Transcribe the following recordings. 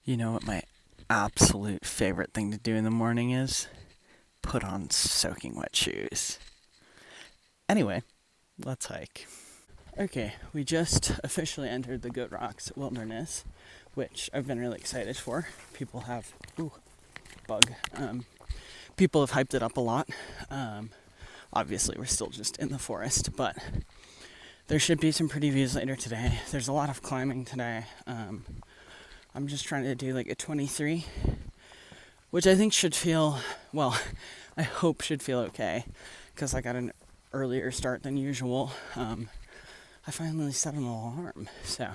You know what my absolute favorite thing to do in the morning is? Put on soaking wet shoes. Anyway, let's hike. Okay, we just officially entered the Goat Rocks Wilderness, which I've been really excited for. People have, bug. People have hyped it up a lot. Obviously, we're still just in the forest, but there should be some pretty views later today. There's a lot of climbing today. I'm just trying to do like a 23, which I think should feel, well, I hope should feel okay, because I got an earlier start than usual. I finally set an alarm, so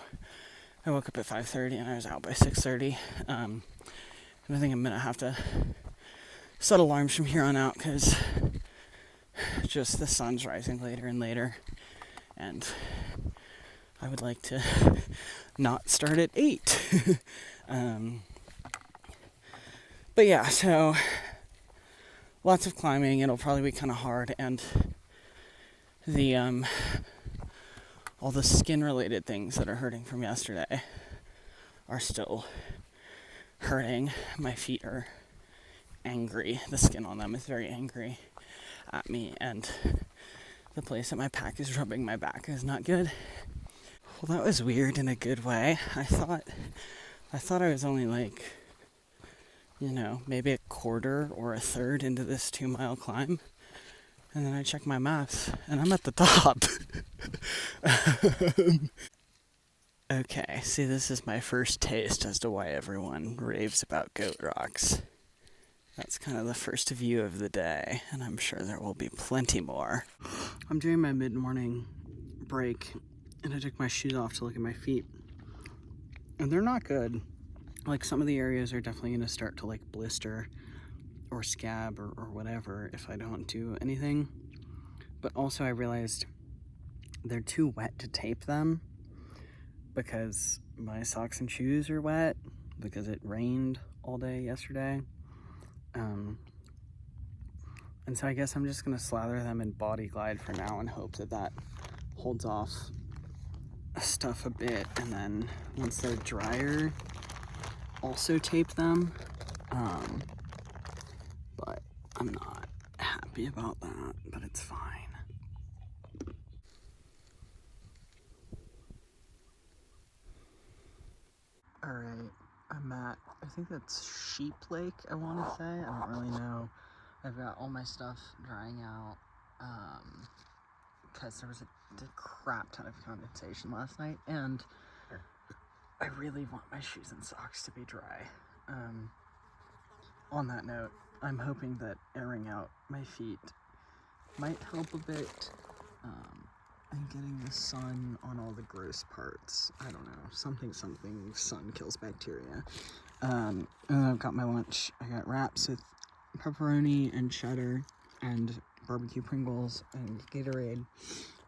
I woke up at 5:30 and I was out by 6:30. And I think I'm gonna have to set alarms from here on out, because just the sun's rising later and later, and I would like to not start at 8. But yeah, so lots of climbing. It'll probably be kind of hard, and the all the skin-related things that are hurting from yesterday are still hurting. My feet are angry. The skin on them is very angry at me, and the place that my pack is rubbing my back is not good. Well, that was weird in a good way. I thought I was only like, maybe a quarter or a third into this 2-mile climb. And then I checked my maps, and I'm at the top. Okay, see, this is my first taste as to why everyone raves about Goat Rocks. That's kind of the first view of the day, and I'm sure there will be plenty more. I'm doing my mid-morning break, and I took my shoes off to look at my feet. And they're not good. Like, some of the areas are definitely going to start to, like, blister or scab or whatever if I don't do anything. But also I realized they're too wet to tape them, because my socks and shoes are wet because it rained all day yesterday. And so I guess I'm just going to slather them in Body Glide for now and hope that holds off stuff a bit, and then once they're drier, also tape them. But I'm not happy about that, but it's fine. Alright, I'm at, I think that's Sheep Lake, I want to say. I don't really know. I've got all my stuff drying out, because there was a crap ton of condensation last night, and I really want my shoes and socks to be dry. On that note, I'm hoping that airing out my feet might help a bit, and getting the sun on all the gross parts. I don't know, something, sun kills bacteria. And then I've got my lunch. I got wraps with pepperoni and cheddar and barbecue Pringles and Gatorade.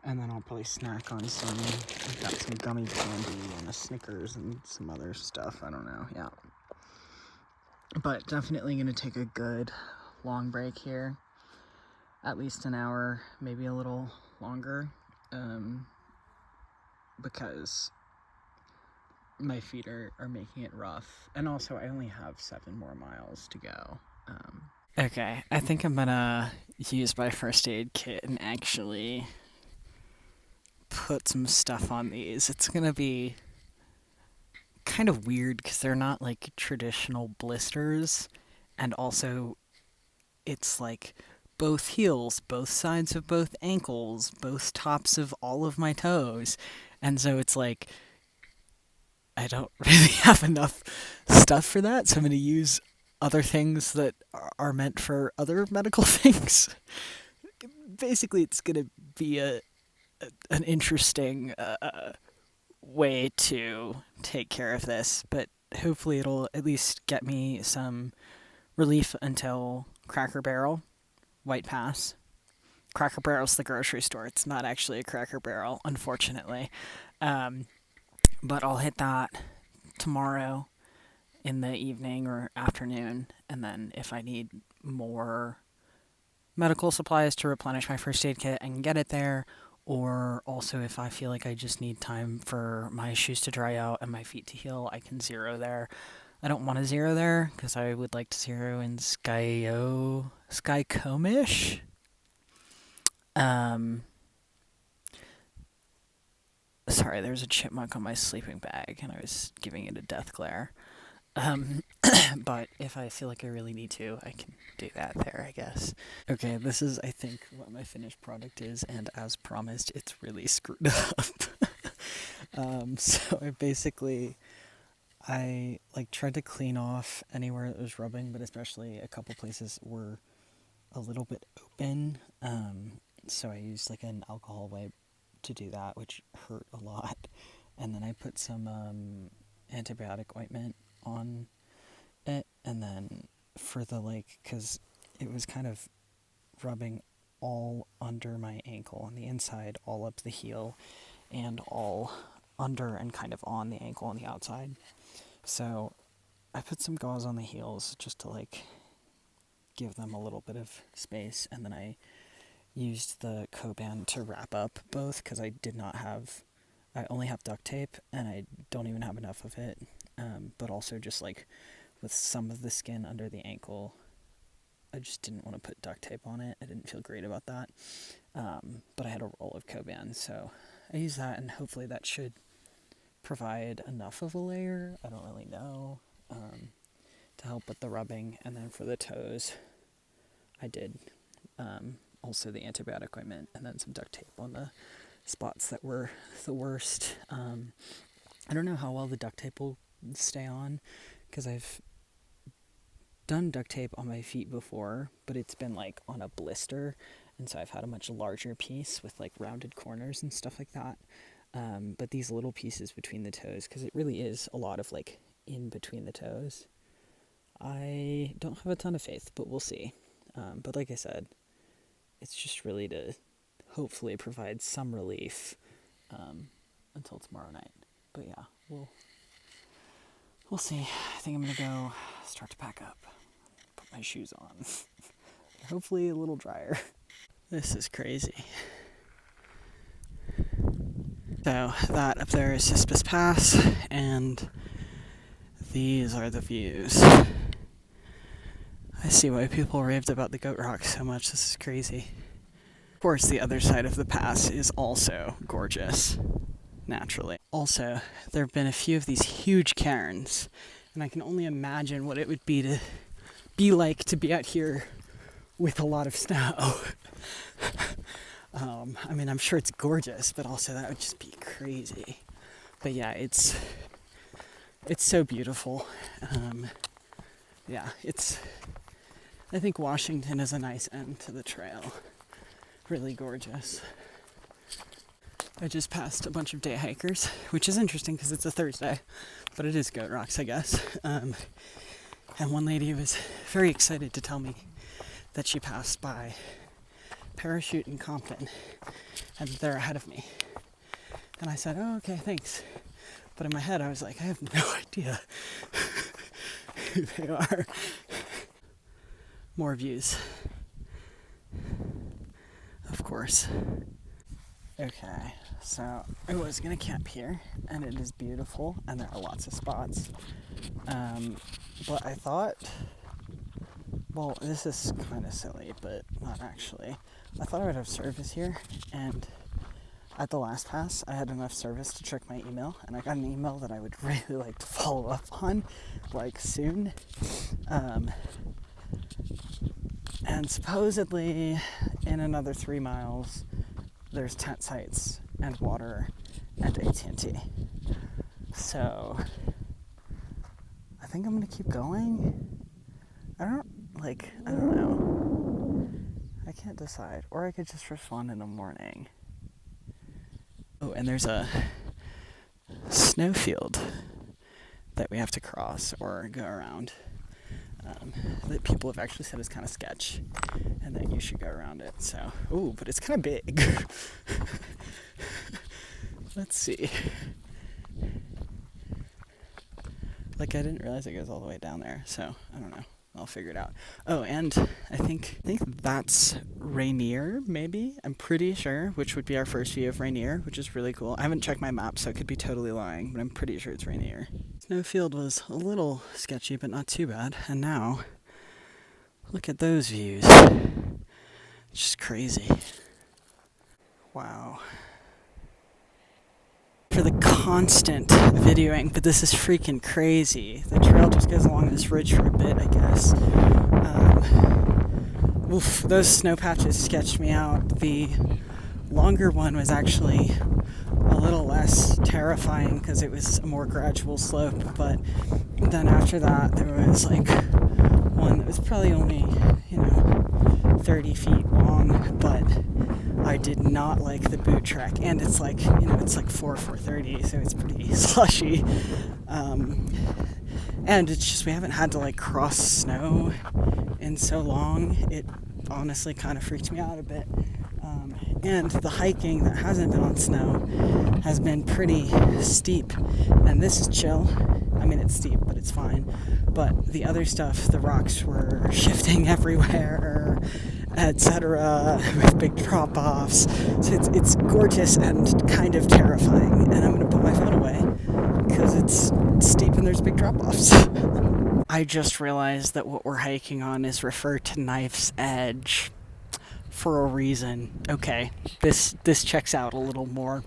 And then I'll probably snack on some, I've got some gummy candy and a Snickers and some other stuff, I don't know, yeah. But definitely gonna take a good long break here. At least an hour, maybe a little longer, because my feet are making it rough. And also, I only have 7 more miles to go. Okay, I think I'm gonna use my first aid kit and actually put some stuff on these. It's gonna be kind of weird because they're not like traditional blisters, and also it's like both heels, both sides of both ankles, both tops of all of my toes, and so it's like I don't really have enough stuff for that, so I'm gonna use other things that are meant for other medical things. Basically, it's gonna be an interesting way to take care of this, but hopefully it'll at least get me some relief until Cracker Barrel, White Pass. Cracker Barrel's the grocery store. It's not actually a Cracker Barrel, unfortunately. But I'll hit that tomorrow in the evening or afternoon, and then if I need more medical supplies to replenish my first aid kit, I can get it there. Or also, if I feel like I just need time for my shoes to dry out and my feet to heal, I can zero there. I don't want to zero there because I would like to zero in Skycomish. Sorry, there's a chipmunk on my sleeping bag, and I was giving it a death glare. But if I feel like I really need to, I can do that there, I guess. Okay, this is, I think, what my finished product is, and as promised, it's really screwed up. So I tried to clean off anywhere that was rubbing, but especially a couple places were a little bit open. So I used like an alcohol wipe to do that, which hurt a lot. And then I put some antibiotic ointment on it, and then for the because it was kind of rubbing all under my ankle on the inside, all up the heel, and all under and kind of on the ankle on the outside. So I put some gauze on the heels just to give them a little bit of space, and then I used the Coban to wrap up both because I only have duct tape and I don't even have enough of it, but also just with some of the skin under the ankle, I just didn't want to put duct tape on it. I didn't feel great about that, but I had a roll of Coban, so I used that, and hopefully that should provide enough of a layer, I don't really know, to help with the rubbing. And then for the toes, I did also the antibiotic ointment and then some duct tape on the spots that were the worst. I don't know how well the duct tape will stay on, because I've done duct tape on my feet before, but it's been on a blister, and so I've had a much larger piece with rounded corners and stuff like that. But these little pieces between the toes, because it really is a lot of in between the toes, I don't have a ton of faith, but we'll see. But like I said, it's just really to hopefully provide some relief until tomorrow night. But yeah, we'll see. I think I'm gonna go start to pack up, put my shoes on. Hopefully a little drier. This is crazy. So that up there is Cispus Pass, and these are the views. I see why people raved about the Goat Rock so much. This is crazy. Of course, the other side of the pass is also gorgeous, naturally. Also, there have been a few of these huge cairns, and I can only imagine what it would be to be out here with a lot of snow. I'm sure it's gorgeous, but also that would just be crazy. But yeah, it's so beautiful. I think Washington is a nice end to the trail. Really gorgeous. I just passed a bunch of day hikers, which is interesting because it's a Thursday, but it is Goat Rocks, I guess. And one lady was very excited to tell me that she passed by Parachute in Compton, and they're ahead of me. And I said, oh, okay, thanks. But in my head, I was like, I have no idea who they are. More views. Of course. Okay, so I was gonna camp here, and it is beautiful, and there are lots of spots. But I thought, well, this is kind of silly, but not actually. I thought I would have service here, and at the last pass, I had enough service to check my email, and I got an email that I would really like to follow up on, soon. And supposedly, in another 3 miles, there's tent sites and water and AT&T. So, I think I'm gonna keep going. I don't know. I can't decide. Or I could just respond in the morning. Oh, and there's a snowfield that we have to cross or go around. That people have actually said is kind of sketch, and that you should go around it. So, but it's kind of big. Let's see. I didn't realize it goes all the way down there, so I don't know. I'll figure it out. Oh, and I think that's Rainier, maybe? I'm pretty sure, which would be our first view of Rainier, which is really cool. I haven't checked my map, so I could be totally lying, but I'm pretty sure it's Rainier. Snowfield was a little sketchy, but not too bad. And now, look at those views. It's just crazy. Wow. For the constant videoing, but this is freaking crazy. The trail just goes along this ridge for a bit, I guess. Those snow patches sketched me out. The longer one was actually a little less terrifying because it was a more gradual slope, but then after that there was like one that was probably only 30 feet long, but I did not like the boot trek, and it's like it's like 430, so it's pretty slushy, and it's just we haven't had to like cross snow in so long. It honestly kind of freaked me out a bit. And the hiking that hasn't been on snow has been pretty steep, and this is chill. I mean, it's steep, but it's fine. But the other stuff, the rocks were shifting everywhere, etc., with big drop-offs. So it's gorgeous and kind of terrifying, and I'm going to put my phone away because it's steep and there's big drop-offs. I just realized that what we're hiking on is referred to Knife's Edge for a reason. Okay, this checks out a little more.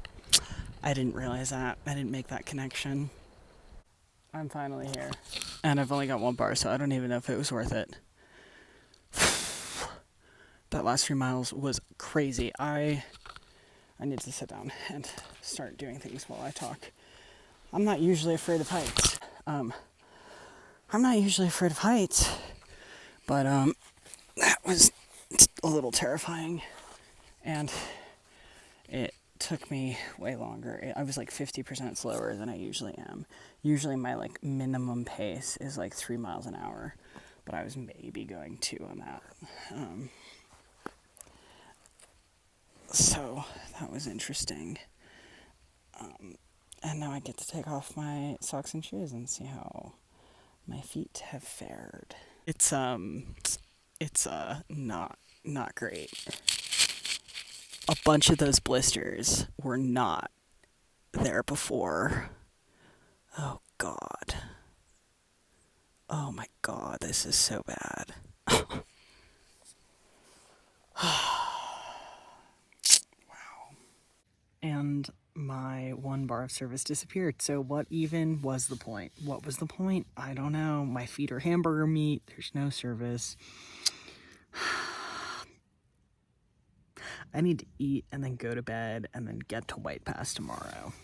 I didn't realize that. I didn't make that connection. I'm finally here. And I've only got one bar, so I don't even know if it was worth it. That last 3 miles was crazy. I need to sit down and start doing things while I talk. I'm not usually afraid of heights. But that was a little terrifying, and it took me way longer. I was like 50% slower than I usually am. Usually my like minimum pace is like 3 miles an hour, but I was maybe going 2 on that. So that was interesting. And now I get to take off my socks and shoes and see how my feet have fared. It's not great. A bunch of those blisters were not there before. Oh God. Oh my God, this is so bad. Wow. And my 1 bar of service disappeared. So what even was the point? What was the point? I don't know. My feet are hamburger meat. There's no service. I need to eat and then go to bed and then get to White Pass tomorrow.